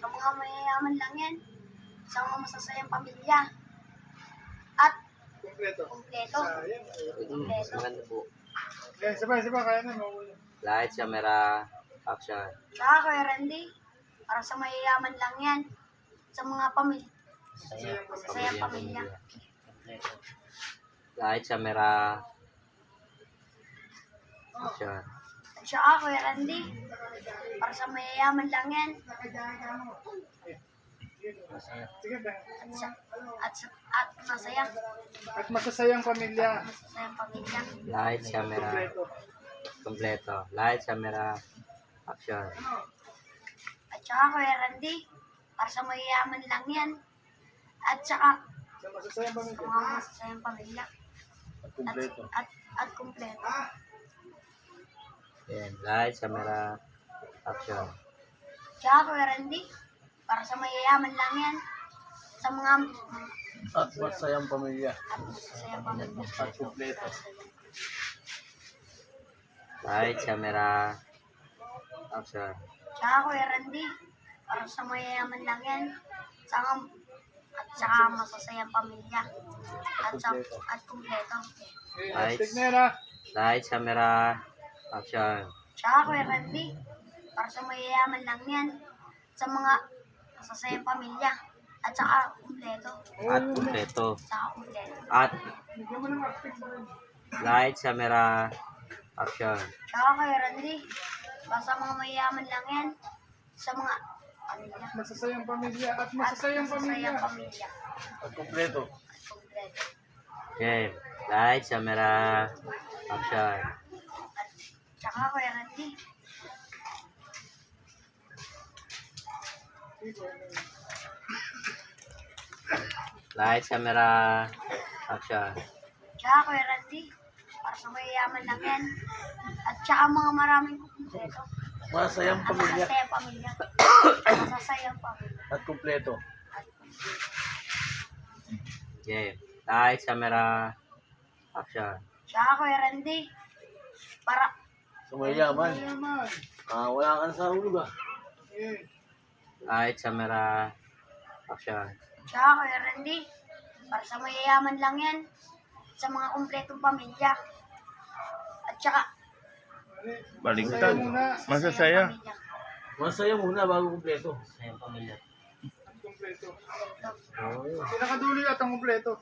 Sa mga mayayaman lang yan. Sa mga masasayang pamilya. At Kompleto. kumpleto. Sayang. Kumpleto. Maganda po. Eh, sabay, kaya na. Mawala. Light, camera, action. Tsaka Kuya Randy, para sa mayayaman lang yan. Sa mga masasayang pamilya. Light, camera, action. At saka Kuya Randy, para sa mayayaman lang yan. Sige ba? At masaya. At masasayang pamilya. Masasayang pamilya. Light, camera, Kompleto. kompleto. Light, camera, action. At saka Kuya Randy, para sa mayayaman lang yan. At saka Sa masasayang sa pamilya. mga masasayang pamilya. At kompleto. At kumpleto. Yan. Light, camera, action. Tsaka Kuya Randy, para sa mayayaman lang yan. Sa mga At masayang pamilya. masasayang pamilya. At kompleto. Light, camera, action. Tsaka Kuya Randy, para sa mayayaman lang yan. At saka masasayang pamilya. At kumpleto. Okay, Lights. stick na yan ha. Light, camera, action. Tsaka Kuya Randy, para sa mayayaman lang yan. Sa mga masasayang pamilya. At saka kumpleto. At kompleto. Saka kumpleto. At Bigyan mo ng acting mo rin. light, camera, action. Tsaka Kuya Randy, para sa mga mayayaman lang yan. Sa mga pamilya. Masasayang pamilya. At masasayang pamilya. Masasayang pamilya. At kompleto. At kumpleto. Okay. Light, camera, action. At tsaka Kuya Randy, Light, camera, action. tsaka Kuya Randy, para sa mayayaman lang yan. At tsaka mga maraming kumpleto. Masasayang At masasayang pamilya. Masasayang pamilya. At kompleto. At Okay. Light, camera, action. tsaka Kuya Randy, para Sa mayayaman. Wala ka na sa hulog ah. Light, camera, action. tsaka Kuya Randy, para sa mayayaman lang yan. Sa mga kumpletong pamilya. At tsaka Baligtad. Masasaya. masasayang pamilya. Masaya muna bago kompleto. Sayang pamilya. Kompleto. Oh. Pinakadulo at ang kompleto.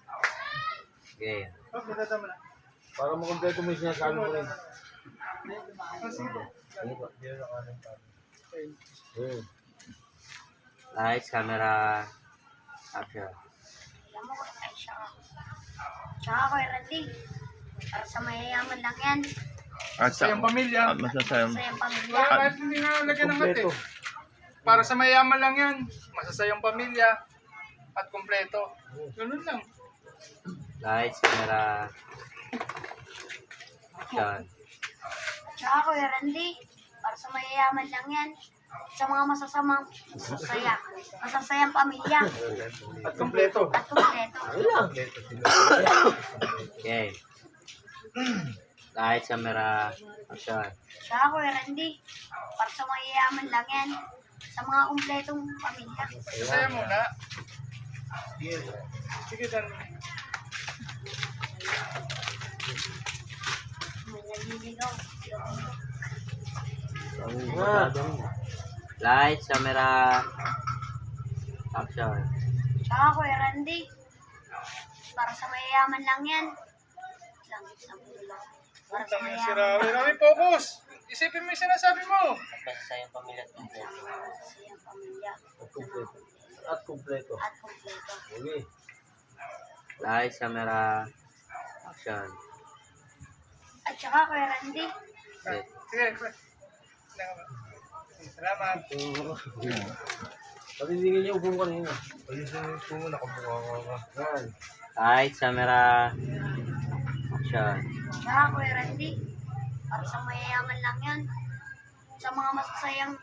Okay. Oh, pinata mo na. Para makompleto mo yung sinasabi mo rin. Sige po. Light, camera, action. Alam mo, ay siya. Tsaka Kuya Randy, para sa mayayaman lang yan. At sa Masasayang pamilya. masasayang. Masasayang pamilya. Wala kahit hindi nga lagyan ng hat Kompleto. eh. Para sa mayaman lang yan. Masasayang pamilya. At kompleto. Ganun lang. Light, camera, action. Tsaka Kuya Randy, para sa mayayaman lang yan. Sa mga masasayang pamilya. At kompleto. At kumpleto. Okay. Light, camera, action. Tsaka Kuya Randy, para sa mayayaman lang yan. Sa mga kumpletong pamilya. Masaya muna. Sige, dan. May naliligaw. Light, camera, action. Tsaka Kuya Randy, para sa mayayaman lang yan. Para sa Tama si mayayaman. Rawi. Rawi, focus. Isipin mo yung sinasabi mo. Masasayang pamilya at kompleto. Masasayang pamilya. At kompleto. At kumpleto. Okay. Light, camera, action. At saka Kuya Randy, Okay. Sige. Salamat. Patingin niyo upo mo kanina. Yan. Light, camera, action. tsaka Kuya Randy, para sa mayayaman lang yan. Sa mga masasayang,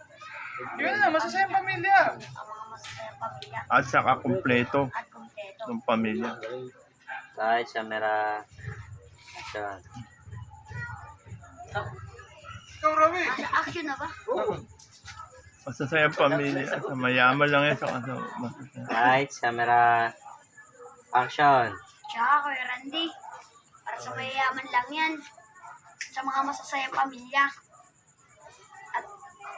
Yun na, masasayang pamilya. ang mga masasayang pamilya. At saka kompleto At kumpleto. ng pamilya. Light, camera, action. Ikaw, Rawi. Nasa action na ba? Masasayang pamilya. Sa mayaman lang yan. Sa masasaya. Lights, camera, action. Tsaka Kuya Randy, para sa mayayaman lang yan. Sa mga masasayang pamilya. At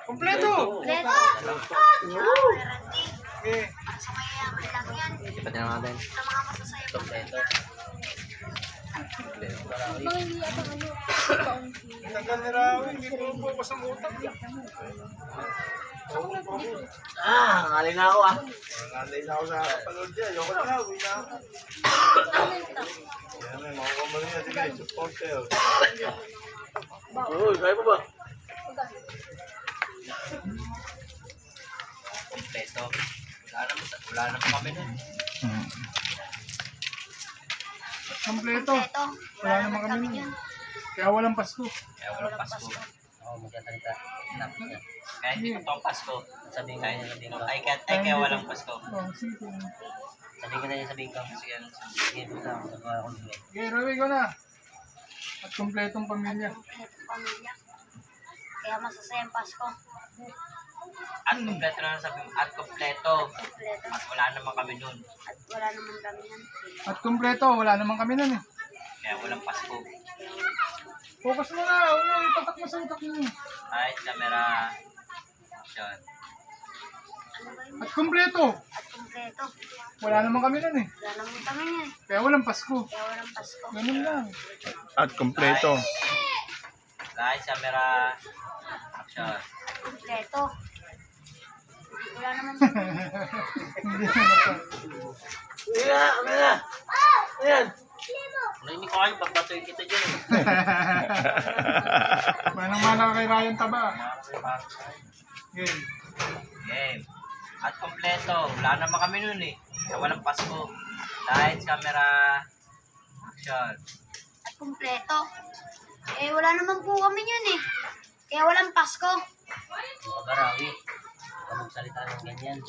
Kompleto! kompleto. Tsaka Kuya Randy, Okay. para sa mayayaman lang yan. Ipa din natin. Sa mga masasayang pamilya. Tagal ni Rawi, hindi po focus ang utak. Ngalay na ako ah. Nanay na ako sa kapanood niya. Ayoko na, uwi na ako. Yan na, makakamali na. Sige, supporter. Uy, kaya mo ba? Kompleto. Wala naman kami nun. Kompleto. Kompleto. Wala naman kami yun. Kaya walang Pasko. Kaya walang Pasko. Oo, magkasalita. Kahit hindi ko pa Pasko, sabihin kaya niya sabihin ko. Ay, kaya walang Pasko. Oh, sige. Sabihin ko na niya sabihin ko. Sige, sige, basta ako sa mga kundi. Okay, Rawi ko na. At kompletong pamilya. Kompletong pamilya. Kaya masasayang Pasko. At kompleto na sabi mo. At kompleto. Kompleto. At wala naman kami nun. At wala naman kami yan. At kompleto, wala naman kami nun eh. Kaya walang Pasko. Focus mo na, huwag mo ipatak mo sa utak mo. Lights, camera, action. Ano ba yun? At kompleto, At kompleto. wala naman kami nun eh. Wala naman kami yan. Kaya walang Pasko. Kaya walang Pasko. Ganun lang. At kompleto. Lights, camera, action. Kompleto. Wala naman kami. Hindi naman. Ano na? Ayan. Narinig ko kayo, pagbatoy kita dyan eh. Manang-mana ka kay Ryan Taba. Game. Game. At kompleto. Wala naman kami nun eh. Kaya walang Pasko. Lights, camera, action. At kompleto. Eh, wala naman po kami yun eh. Kaya walang Pasko. Pagarawi. Huwag magsalita ng ganyan.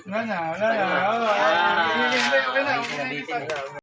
Wala na, wala na. Okay na, okay na. Nabitin eh.